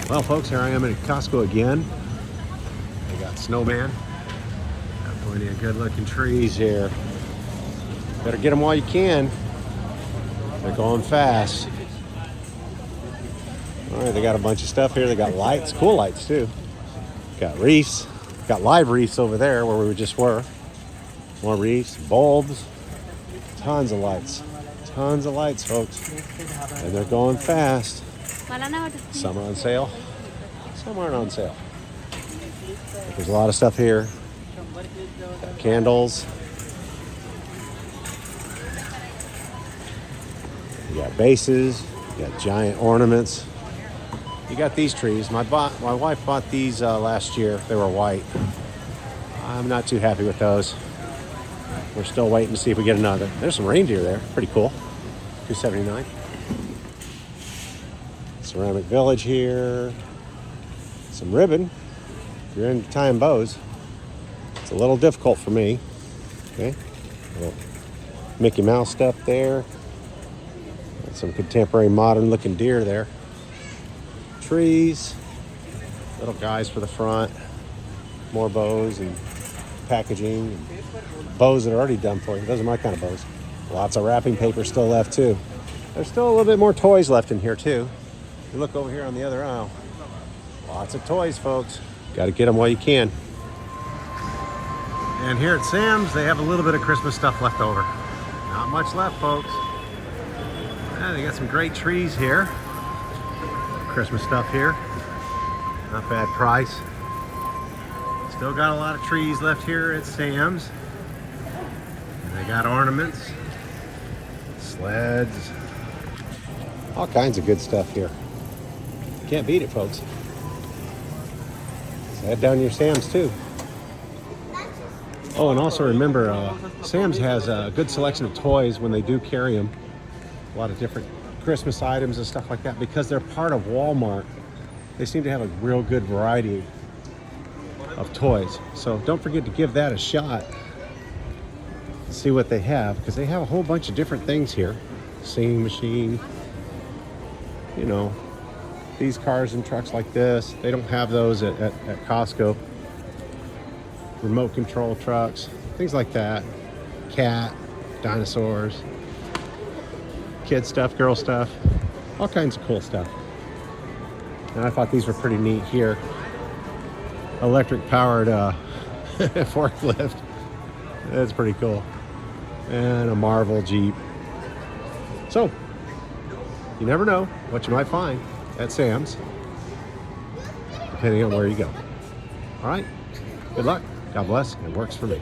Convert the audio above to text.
Well, folks, here I am at Costco again. They got snowman. Got plenty of good-looking trees here. Better get them while you can. They're going fast. All right, they got a bunch of stuff here. They got lights, cool lights too. Got wreaths. Got live wreaths over there where we just were. More wreaths, bulbs, tons of lights. Tons of lights, folks. And they're going fast. Some are on sale. Some aren't on sale. There's a lot of stuff here. Got candles. You got bases. You got giant ornaments. You got these trees. My wife bought these last year. They were white. I'm not too happy with those. We're still waiting to see if we get another. There's some reindeer there. Pretty cool. $2.79. Ceramic village here. Some ribbon. If you're into tying bows. It's a little difficult for me. Okay. A little Mickey Mouse stuff there. Got some contemporary modern looking deer there. Trees. Little guys for the front. More bows and packaging. And bows that are already done for you. Those are my kind of bows. Lots of wrapping paper still left too. There's still a little bit more toys left in here too. You look over here on the other aisle. Lots of toys, folks. Got to get them while you can. And here at Sam's, they have a little bit of Christmas stuff left over. Not much left, folks. Yeah, they got some great trees here. Christmas stuff here. Not bad price. Still got a lot of trees left here at Sam's. They got ornaments, sleds, all kinds of good stuff here. Can't beat it, folks. So head down to your Sam's too. Oh, and also remember, Sam's has a good selection of toys when they do carry them. A lot of different Christmas items and stuff like that. Because they're part of Walmart, they seem to have a real good variety of toys. So don't forget to give that a shot. See what they have, because they have a whole bunch of different things here. Singing machine, you know, these cars and trucks like this. They don't have those at Costco. Remote control trucks, things like that. Cat, dinosaurs, kid stuff, girl stuff, all kinds of cool stuff. And I thought these were pretty neat here. Electric powered forklift. That's pretty cool. And a Marvel Jeep. So, you never know what you might find at Sam's, depending on where you go. All right, good luck. God bless, and it works for me.